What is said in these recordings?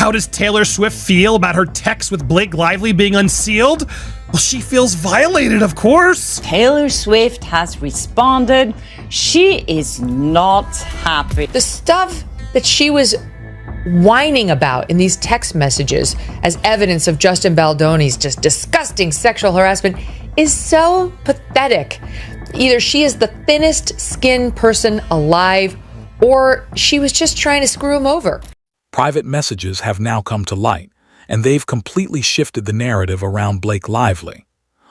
How does Taylor Swift feel about her text with Blake Lively being unsealed? Well, she feels violated, of course. Taylor Swift has responded. She is not happy. The stuff that she was whining about in these text messages as evidence of Justin Baldoni's just disgusting sexual harassment is so pathetic. Either she is the thinnest skinned person alive, or she was just trying to screw him over. Private messages have now come to light, and they've completely shifted the narrative around Blake Lively.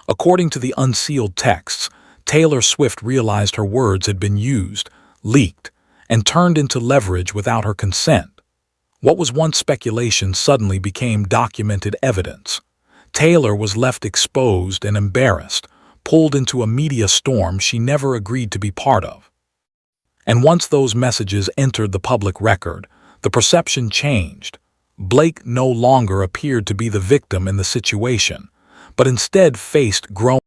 According to the unsealed texts, Taylor Swift realized her words had been used, leaked, and turned into leverage without her consent. What was once speculation suddenly became documented evidence. Taylor was left exposed and embarrassed, pulled into a media storm she never agreed to be part of. And once those messages entered the public record, the perception changed. Blake no longer appeared to be the victim in the situation, but instead faced growing.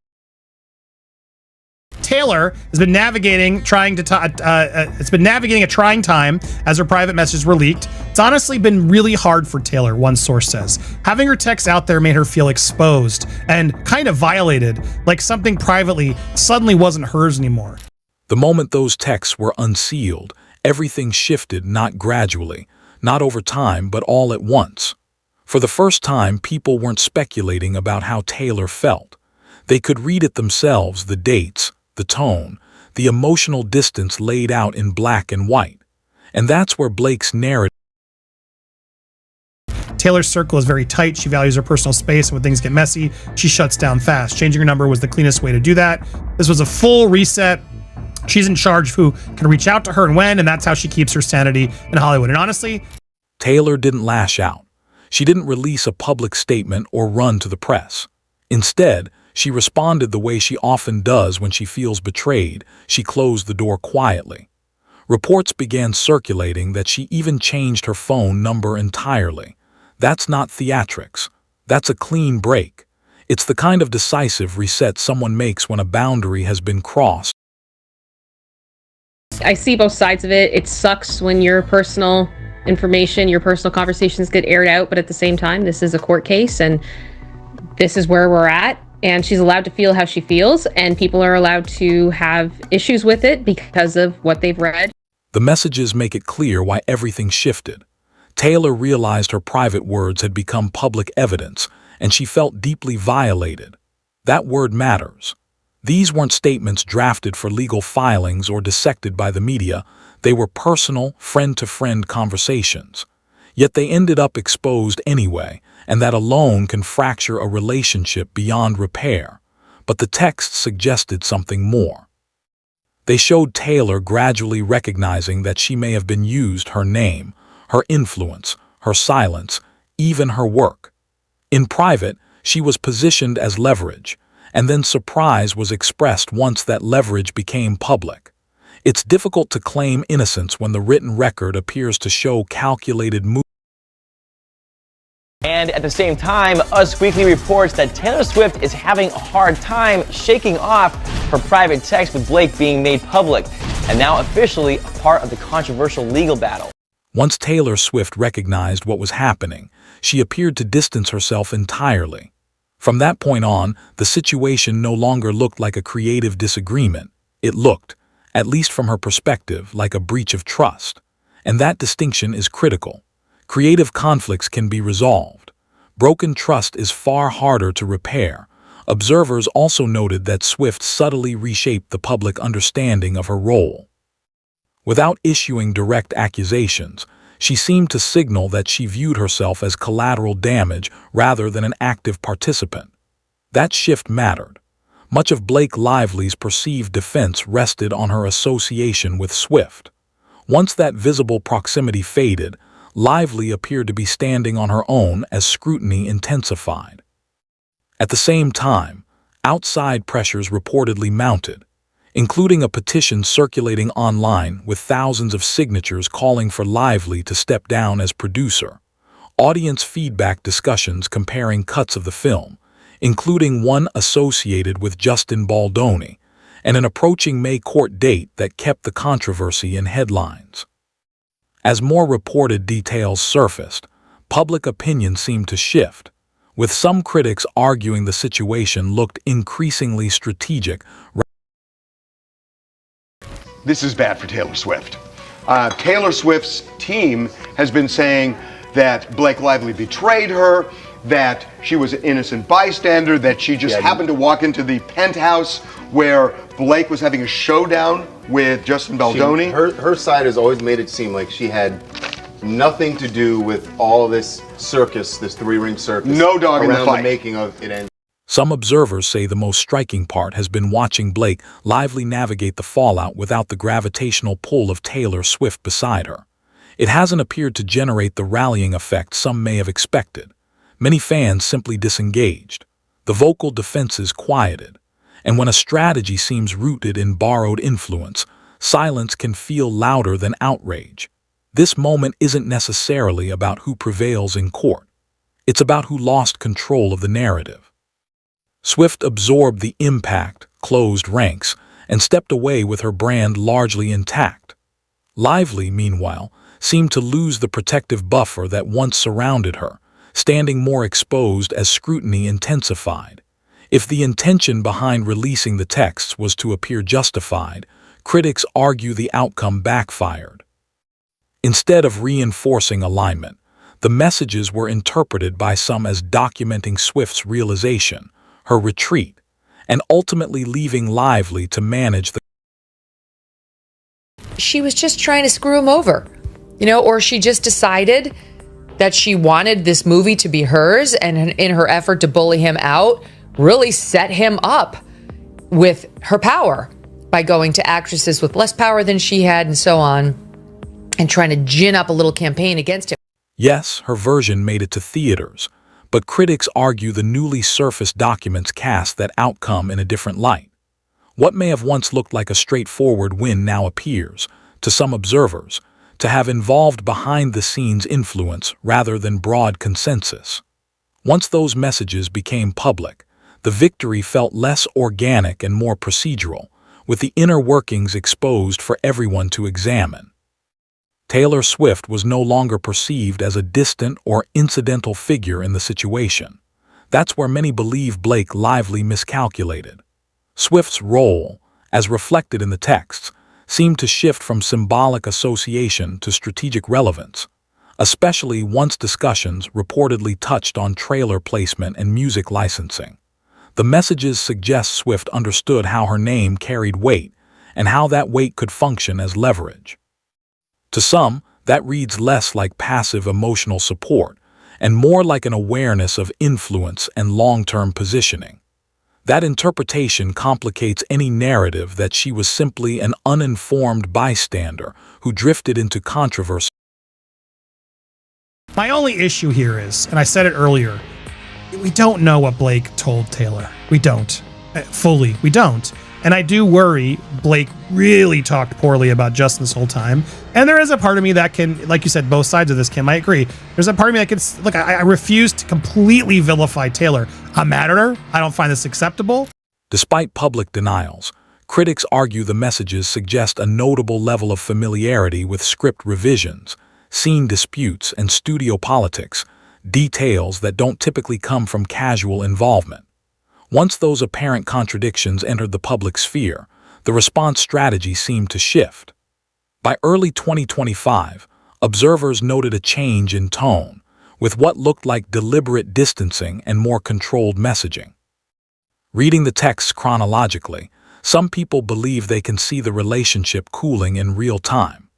Taylor has been navigating, it's been navigating a trying time as her private messages were leaked. It's honestly been really hard for Taylor, one source says. Having her texts out there made her feel exposed and kind of violated, like something privately suddenly wasn't hers anymore. The moment those texts were unsealed, everything shifted, not gradually, not over time, but all at once. For the first time, people weren't speculating about how Taylor felt. They could read it themselves, the dates, the tone, the emotional distance laid out in black and white. And that's where Blake's narrative. Taylor's circle is very tight. She values her personal space, and when things get messy, she shuts down fast. Changing her number was the cleanest way to do that. This was a full reset. She's in charge of who can reach out to her and when, and that's how she keeps her sanity in Hollywood. And honestly, Taylor didn't lash out. She didn't release a public statement or run to the press. Instead, she responded the way she often does when she feels betrayed. She closed the door quietly. Reports began circulating that she even changed her phone number entirely. That's not theatrics. That's a clean break. It's the kind of decisive reset someone makes when a boundary has been crossed. I see both sides of it. It sucks when your personal information, your personal conversations get aired out, but at the same time, this is a court case and this is where we're at. And she's allowed to feel how she feels, and people are allowed to have issues with it because of what they've read. The messages make it clear why everything shifted. Taylor realized her private words had become public evidence, and she felt deeply violated. That word matters. These weren't statements drafted for legal filings or dissected by the media. They were personal, friend-to-friend conversations. Yet they ended up exposed anyway, and that alone can fracture a relationship beyond repair. But the texts suggested something more. They showed Taylor gradually recognizing that she may have been used, her name, her influence, her silence, even her work. In private, she was positioned as leverage, and then surprise was expressed once that leverage became public. It's difficult to claim innocence when the written record appears to show calculated movement. And at the same time, Us Weekly reports that Taylor Swift is having a hard time shaking off her private text with Blake being made public, and now officially a part of the controversial legal battle. Once Taylor Swift recognized what was happening, she appeared to distance herself entirely. From that point on, the situation no longer looked like a creative disagreement. It looked, at least from her perspective, like a breach of trust. And that distinction is critical. Creative conflicts can be resolved. Broken trust is far harder to repair. Observers also noted that Swift subtly reshaped the public understanding of her role. Without issuing direct accusations, she seemed to signal that she viewed herself as collateral damage rather than an active participant. That shift mattered. Much of Blake Lively's perceived defense rested on her association with Swift. Once that visible proximity faded, Lively appeared to be standing on her own as scrutiny intensified. At the same time, outside pressures reportedly mounted, including a petition circulating online with thousands of signatures calling for Lively to step down as producer. Audience feedback discussions comparing cuts of the film, including one associated with Justin Baldoni, and an approaching May court date that kept the controversy in headlines. As more reported details surfaced, public opinion seemed to shift, with some critics arguing the situation looked increasingly strategic. This is bad for Taylor Swift. Taylor Swift's team has been saying that Blake Lively betrayed her, that she was an innocent bystander, that she just happened to walk into the penthouse where Blake was having a showdown with Justin Baldoni. Her side has always made it seem like she had nothing to do with all this circus, this three-ring circus. No dog in the around fight. the making of it. Some observers say the most striking part has been watching Blake Lively navigate the fallout without the gravitational pull of Taylor Swift beside her. It hasn't appeared to generate the rallying effect some may have expected. Many fans simply disengaged. The vocal defenses quieted. And when a strategy seems rooted in borrowed influence, silence can feel louder than outrage. This moment isn't necessarily about who prevails in court. It's about who lost control of the narrative. Swift absorbed the impact, closed ranks, and stepped away with her brand largely intact. Lively, meanwhile, seemed to lose the protective buffer that once surrounded her, standing more exposed as scrutiny intensified. If the intention behind releasing the texts was to appear justified, critics argue the outcome backfired. Instead of reinforcing alignment, the messages were interpreted by some as documenting Swift's realization, her retreat, and ultimately leaving Lively to manage the... She was just trying to screw him over, or she just decided that she wanted this movie to be hers, and in her effort to bully him out, really set him up with her power by going to actresses with less power than she had and so on, and trying to gin up a little campaign against him. Yes, her version made it to theaters, but critics argue the newly surfaced documents cast that outcome in a different light. What may have once looked like a straightforward win now appears, to some observers, to have involved behind-the-scenes influence rather than broad consensus. Once those messages became public, the victory felt less organic and more procedural, with the inner workings exposed for everyone to examine. Taylor Swift was no longer perceived as a distant or incidental figure in the situation. That's where many believe Blake Lively miscalculated. Swift's role, as reflected in the texts, seemed to shift from symbolic association to strategic relevance, especially once discussions reportedly touched on trailer placement and music licensing. The messages suggest Swift understood how her name carried weight and how that weight could function as leverage. To some, that reads less like passive emotional support and more like an awareness of influence and long-term positioning. That interpretation complicates any narrative that she was simply an uninformed bystander who drifted into controversy. My only issue here is, and I said it earlier, we don't know what Blake told Taylor. We don't. Fully, we don't. And I do worry Blake really talked poorly about Justin this whole time. And there is a part of me that can, like you said, both sides of this, Kim, I agree. There's a part of me that can, look, I refuse to completely vilify Taylor. I'm mad at her. I don't find this acceptable. Despite public denials, critics argue the messages suggest a notable level of familiarity with script revisions, scene disputes, and studio politics, details that don't typically come from casual involvement. Once those apparent contradictions entered the public sphere, the response strategy seemed to shift. By early 2025, observers noted a change in tone, with what looked like deliberate distancing and more controlled messaging. Reading the texts chronologically, some people believe they can see the relationship cooling in real time.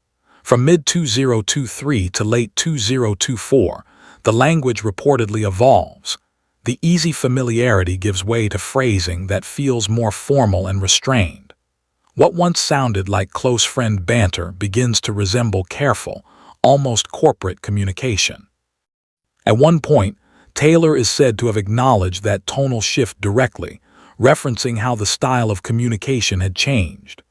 From mid-2023 to late 2024, the language reportedly evolves. The easy familiarity gives way to phrasing that feels more formal and restrained. What once sounded like close friend banter begins to resemble careful, almost corporate communication. At one point, Taylor is said to have acknowledged that tonal shift directly, referencing how the style of communication had changed.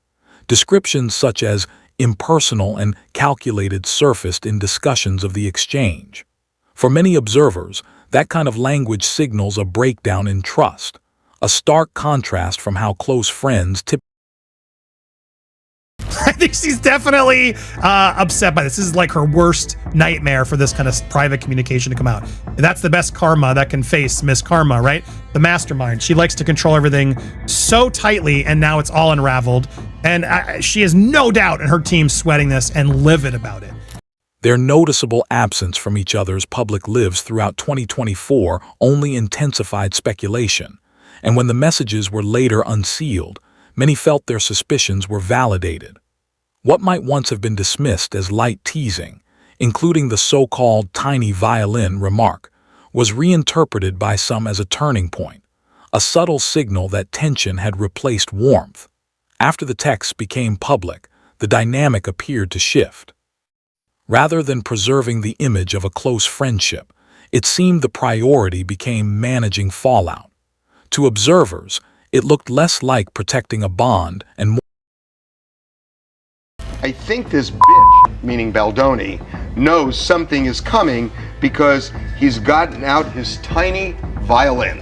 Descriptions such as impersonal and calculated surfaced in discussions of the exchange. For many observers, that kind of language signals a breakdown in trust, a stark contrast from how close friends typically... think she's definitely upset by this. This is like her worst nightmare for this kind of private communication to come out. And that's the best karma that can face Miss Karma, right? The mastermind. She likes to control everything so tightly, and now it's all unraveled. And she has no doubt in her team sweating this and livid about it. Their noticeable absence from each other's public lives throughout 2024 only intensified speculation, and when the messages were later unsealed, many felt their suspicions were validated. What might once have been dismissed as light teasing, including the so-called tiny violin remark, was reinterpreted by some as a turning point, a subtle signal that tension had replaced warmth. After the texts became public, the dynamic appeared to shift. Rather than preserving the image of a close friendship, it seemed the priority became managing fallout. To observers, it looked less like protecting a bond and more. I think this bitch, meaning Baldoni, knows something is coming because he's gotten out his tiny violin.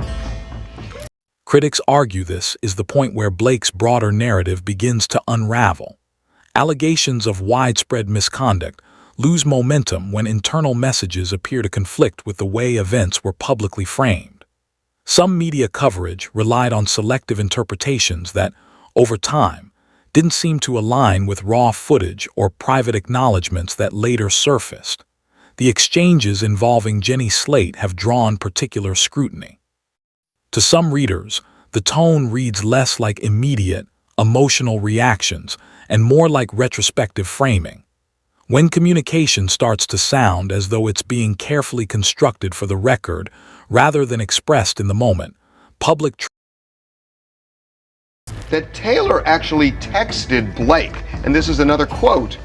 Critics argue this is the point where Blake's broader narrative begins to unravel. Allegations of widespread misconduct lose momentum when internal messages appear to conflict with the way events were publicly framed. Some media coverage relied on selective interpretations that, over time, didn't seem to align with raw footage or private acknowledgments that later surfaced. The exchanges involving Jenny Slate have drawn particular scrutiny. To some readers, the tone reads less like immediate, emotional reactions and more like retrospective framing. When communication starts to sound as though it's being carefully constructed for the record rather than expressed in the moment, public That Taylor actually texted Blake, and this is another quote,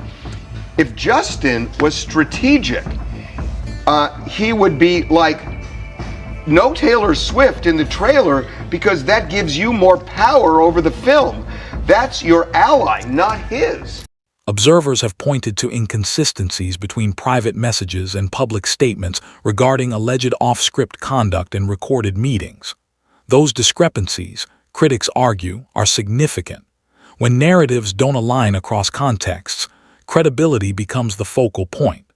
if Justin was strategic, he would be like, no Taylor Swift in the trailer because that gives you more power over the film. That's your ally, not his. Observers have pointed to inconsistencies between private messages and public statements regarding alleged off-script conduct in recorded meetings. Those discrepancies, critics argue, are significant. When narratives don't align across contexts, credibility becomes the focal point.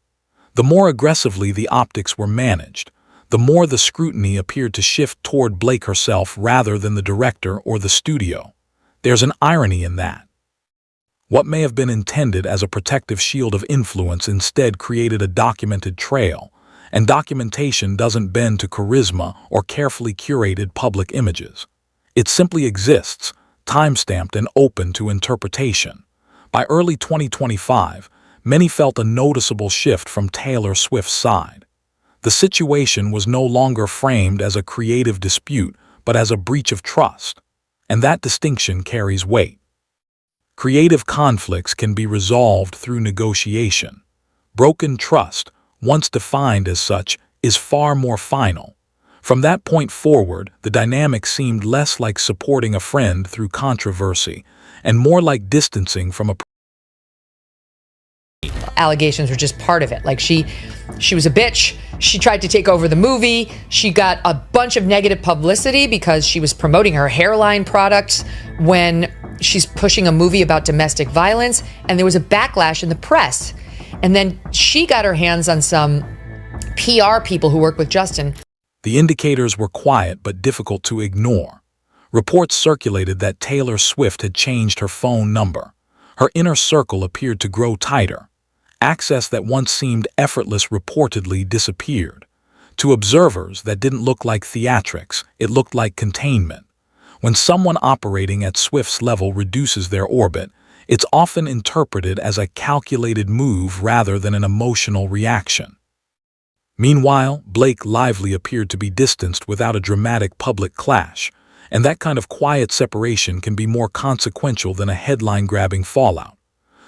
The more aggressively the optics were managed, the more the scrutiny appeared to shift toward Blake herself rather than the director or the studio. There's an irony in that. What may have been intended as a protective shield of influence instead created a documented trail, and documentation doesn't bend to charisma or carefully curated public images. It simply exists, time-stamped and open to interpretation. By early 2025, many felt a noticeable shift from Taylor Swift's side. The situation was no longer framed as a creative dispute, but as a breach of trust, and that distinction carries weight. Creative conflicts can be resolved through negotiation. Broken trust, once defined as such, is far more final. From that point forward, the dynamic seemed less like supporting a friend through controversy and more like distancing from a allegations were just part of it. Like she was a bitch. She tried to take over the movie. She got a bunch of negative publicity because she was promoting her hairline products when she's pushing a movie about domestic violence, and there was a backlash in the press. And then she got her hands on some PR people who work with Justin. The indicators were quiet but difficult to ignore. Reports circulated that Taylor Swift had changed her phone number. Her inner circle appeared to grow tighter. Access that once seemed effortless reportedly disappeared. To observers, that didn't look like theatrics, it looked like containment. When someone operating at Swift's level reduces their orbit, it's often interpreted as a calculated move rather than an emotional reaction. Meanwhile, Blake Lively appeared to be distanced without a dramatic public clash, and that kind of quiet separation can be more consequential than a headline-grabbing fallout.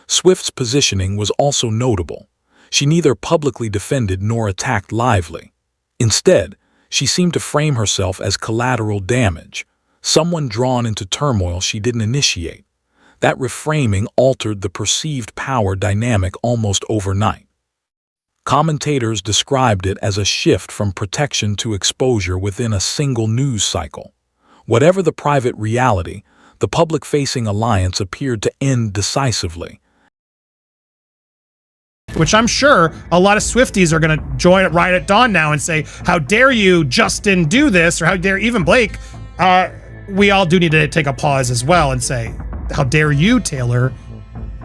Swift's positioning was also notable. She neither publicly defended nor attacked Lively. Instead, she seemed to frame herself as collateral damage, someone drawn into turmoil she didn't initiate. That reframing altered the perceived power dynamic almost overnight. Commentators described it as a shift from protection to exposure within a single news cycle. Whatever the private reality, the public-facing alliance appeared to end decisively, which I'm sure a lot of Swifties are going to join right at dawn now and say, how dare you, Justin, do this, or how dare even Blake. We all do need to take a pause as well and say, how dare you, Taylor,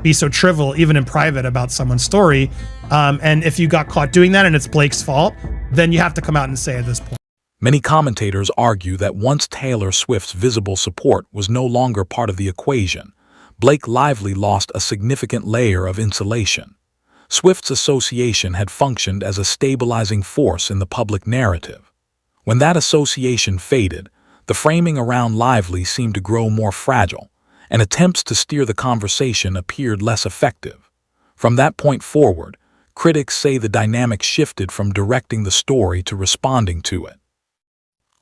be so trivial, even in private, about someone's story. And if you got caught doing that and it's Blake's fault, then you have to come out and say at this point. Many commentators argue that once Taylor Swift's visible support was no longer part of the equation, Blake Lively lost a significant layer of insulation. Swift's association had functioned as a stabilizing force in the public narrative. When that association faded, the framing around Lively seemed to grow more fragile, and attempts to steer the conversation appeared less effective. From that point forward, critics say the dynamic shifted from directing the story to responding to it.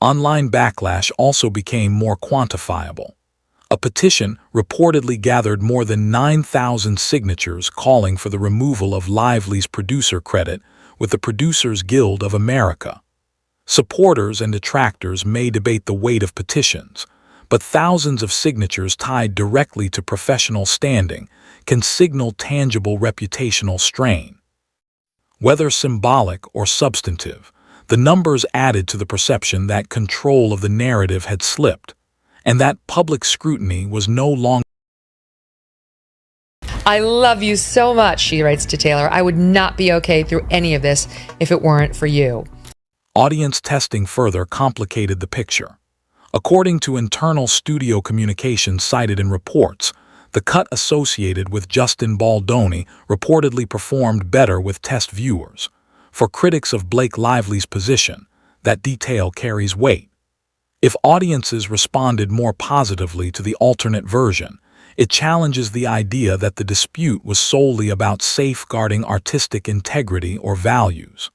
Online backlash also became more quantifiable. A petition reportedly gathered more than 9,000 signatures calling for the removal of Lively's producer credit with the Producers Guild of America. Supporters and detractors may debate the weight of petitions, but thousands of signatures tied directly to professional standing can signal tangible reputational strain. Whether symbolic or substantive, the numbers added to the perception that control of the narrative had slipped, and that public scrutiny was no longer. I love you so much, she writes to Taylor. I would not be okay through any of this if it weren't for you. Audience testing further complicated the picture. According to internal studio communications cited in reports, the cut associated with Justin Baldoni reportedly performed better with test viewers. For critics of Blake Lively's position, that detail carries weight. If audiences responded more positively to the alternate version, it challenges the idea that the dispute was solely about safeguarding artistic integrity or values.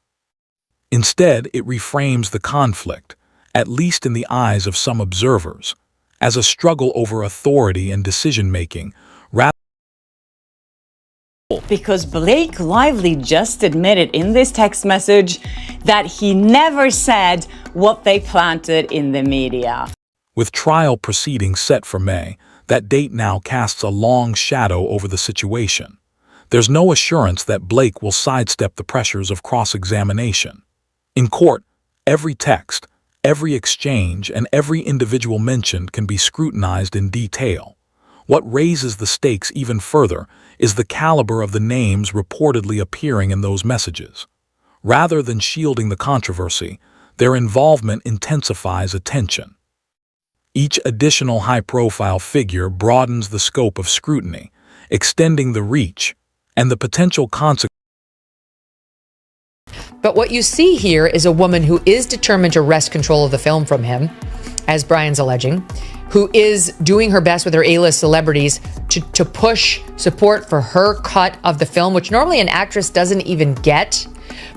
Instead, it reframes the conflict, at least in the eyes of some observers, as a struggle over authority and decision-making, rather. Because Blake Lively just admitted in this text message that he never said what they planted in the media. With trial proceedings set for May, that date now casts a long shadow over the situation. There's no assurance that Blake will sidestep the pressures of cross-examination. In court, every text, every exchange, and every individual mentioned can be scrutinized in detail. What raises the stakes even further is the caliber of the names reportedly appearing in those messages. Rather than shielding the controversy, their involvement intensifies attention. Each additional high-profile figure broadens the scope of scrutiny, extending the reach and the potential consequences. But what you see here is a woman who is determined to wrest control of the film from him, as Brian's alleging, who is doing her best with her A-list celebrities to push support for her cut of the film, which normally an actress doesn't even get,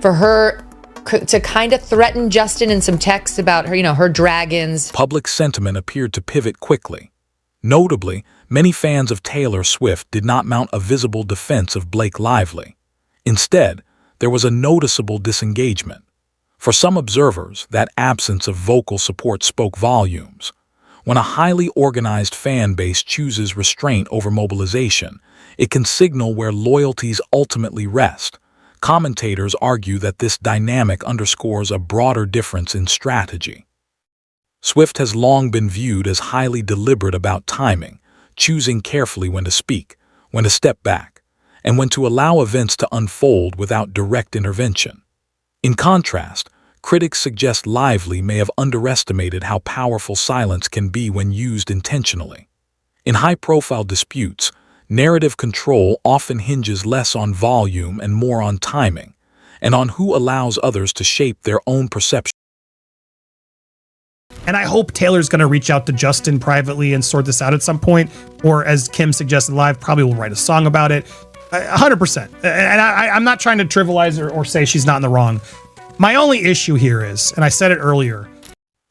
for her to kind of threaten Justin in some texts about her, her dragons. Public sentiment appeared to pivot quickly. Notably, many fans of Taylor Swift did not mount a visible defense of Blake Lively. Instead, there was a noticeable disengagement. For some observers, that absence of vocal support spoke volumes. When a highly organized fan base chooses restraint over mobilization, it can signal where loyalties ultimately rest. Commentators argue that this dynamic underscores a broader difference in strategy. Swift has long been viewed as highly deliberate about timing, choosing carefully when to speak, when to step back, and when to allow events to unfold without direct intervention. In contrast, critics suggest Lively may have underestimated how powerful silence can be when used intentionally. In high-profile disputes, narrative control often hinges less on volume and more on timing, and on who allows others to shape their own perception. And I hope Taylor's going to reach out to Justin privately and sort this out at some point, or as Kim suggested live, probably will write a song about it. 100%. And I'm not trying to trivialize or say she's not in the wrong. My only issue here is, and I said it earlier,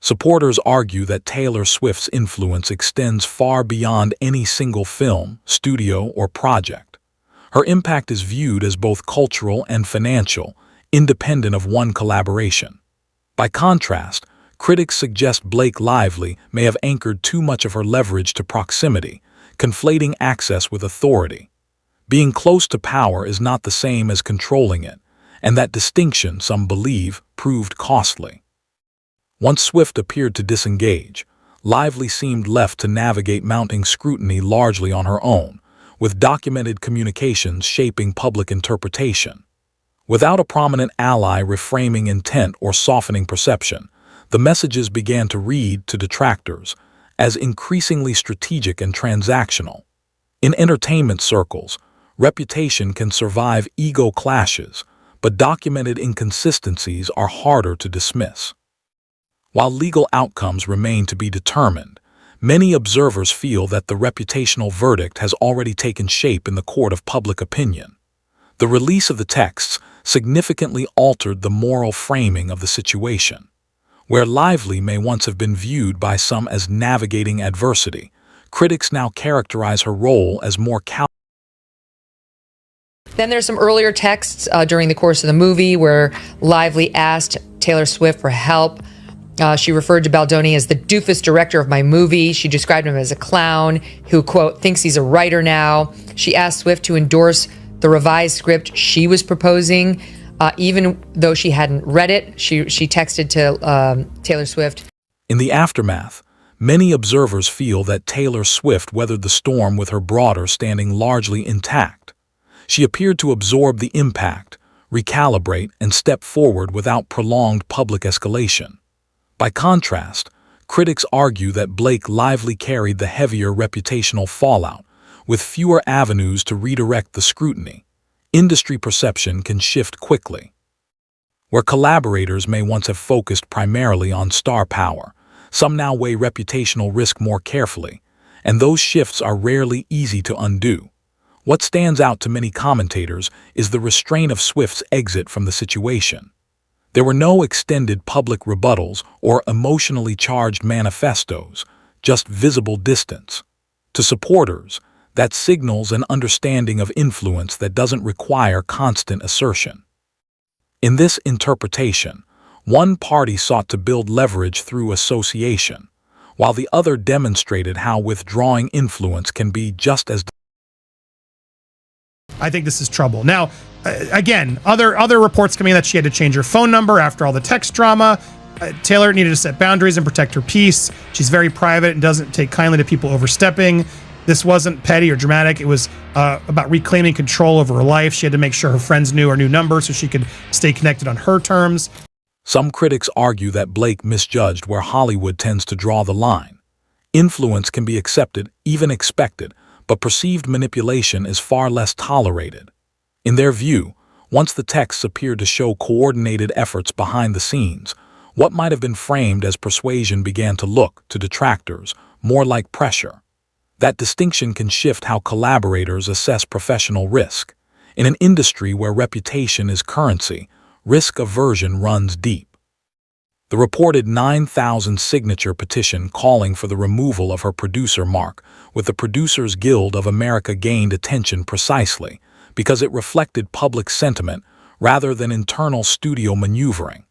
supporters argue that Taylor Swift's influence extends far beyond any single film, studio, or project. Her impact is viewed as both cultural and financial, independent of one collaboration. By contrast, critics suggest Blake Lively may have anchored too much of her leverage to proximity, conflating access with authority. Being close to power is not the same as controlling it, and that distinction, some believe, proved costly. Once Swift appeared to disengage, Lively seemed left to navigate mounting scrutiny largely on her own, with documented communications shaping public interpretation. Without a prominent ally reframing intent or softening perception, the messages began to read to detractors as increasingly strategic and transactional. In entertainment circles, reputation can survive ego clashes, but documented inconsistencies are harder to dismiss. While legal outcomes remain to be determined, many observers feel that the reputational verdict has already taken shape in the court of public opinion. The release of the texts significantly altered the moral framing of the situation. Where Lively may once have been viewed by some as navigating adversity, critics now characterize her role as more Then there's some earlier texts during the course of the movie where Lively asked Taylor Swift for help. She referred to Baldoni as the doofus director of my movie. She described him as a clown who, quote, thinks he's a writer now. She asked Swift to endorse the revised script she was proposing, even though she hadn't read it. She texted to Taylor Swift. In the aftermath, many observers feel that Taylor Swift weathered the storm with her broader standing largely intact. She appeared to absorb the impact, recalibrate, and step forward without prolonged public escalation. By contrast, critics argue that Blake Lively carried the heavier reputational fallout, with fewer avenues to redirect the scrutiny. Industry perception can shift quickly. Where collaborators may once have focused primarily on star power, some now weigh reputational risk more carefully, and those shifts are rarely easy to undo. What stands out to many commentators is the restraint of Swift's exit from the situation. There were no extended public rebuttals or emotionally charged manifestos, just visible distance. To supporters, that signals an understanding of influence that doesn't require constant assertion. In this interpretation, one party sought to build leverage through association, while the other demonstrated how withdrawing influence can be just as. I think this is trouble. Now, again, other reports coming in that she had to change her phone number after all the text drama. Taylor needed to set boundaries and protect her peace. She's very private and doesn't take kindly to people overstepping. This wasn't petty or dramatic. It was about reclaiming control over her life. She had to make sure her friends knew her new number so she could stay connected on her terms. Some critics argue that Blake misjudged where Hollywood tends to draw the line. Influence can be accepted, even expected, but perceived manipulation is far less tolerated. In their view, once the texts appeared to show coordinated efforts behind the scenes, what might have been framed as persuasion began to look, to detractors, more like pressure. That distinction can shift how collaborators assess professional risk. In an industry where reputation is currency, risk aversion runs deep. The reported 9,000 signature petition calling for the removal of her producer mark with the Producers Guild of America gained attention precisely because it reflected public sentiment rather than internal studio maneuvering.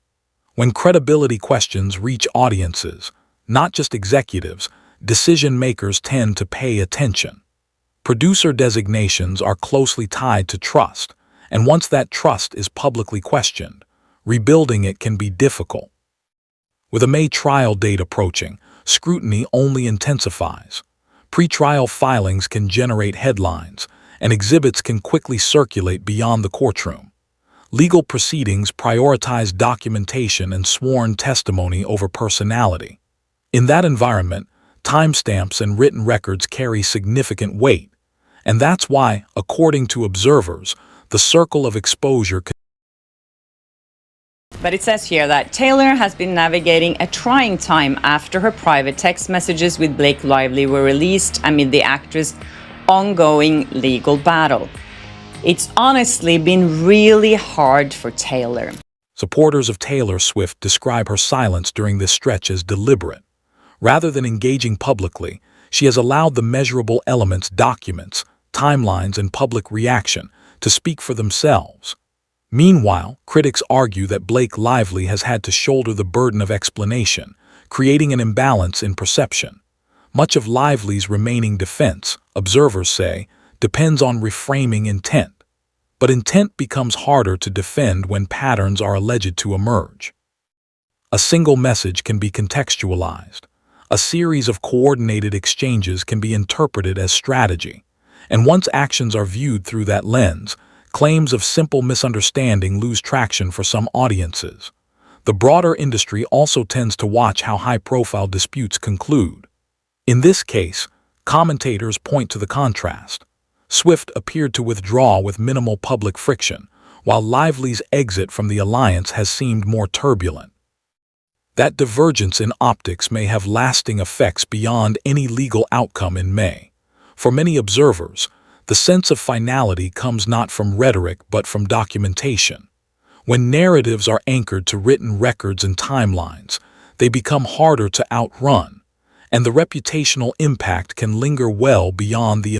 When credibility questions reach audiences, not just executives, decision-makers tend to pay attention. Producer designations are closely tied to trust, and once that trust is publicly questioned, rebuilding it can be difficult. With a May trial date approaching, scrutiny only intensifies. Pre-trial filings can generate headlines, and exhibits can quickly circulate beyond the courtroom. Legal proceedings prioritize documentation and sworn testimony over personality. In that environment, timestamps and written records carry significant weight, and that's why, according to observers, the circle of exposure. But it says here that Taylor has been navigating a trying time after her private text messages with Blake Lively were released amid the actress' ongoing legal battle. It's honestly been really hard for Taylor. Supporters of Taylor Swift describe her silence during this stretch as deliberate. Rather than engaging publicly, she has allowed the measurable elements, documents, timelines, and public reaction to speak for themselves. Meanwhile, critics argue that Blake Lively has had to shoulder the burden of explanation, creating an imbalance in perception. Much of Lively's remaining defense, observers say, depends on reframing intent. But intent becomes harder to defend when patterns are alleged to emerge. A single message can be contextualized. A series of coordinated exchanges can be interpreted as strategy. And once actions are viewed through that lens, claims of simple misunderstanding lose traction for some audiences. The broader industry also tends to watch how high-profile disputes conclude. In this case, commentators point to the contrast. Swift appeared to withdraw with minimal public friction, while Lively's exit from the alliance has seemed more turbulent. That divergence in optics may have lasting effects beyond any legal outcome in May. For many observers, the sense of finality comes not from rhetoric but from documentation. When narratives are anchored to written records and timelines, they become harder to outrun, and the reputational impact can linger well beyond the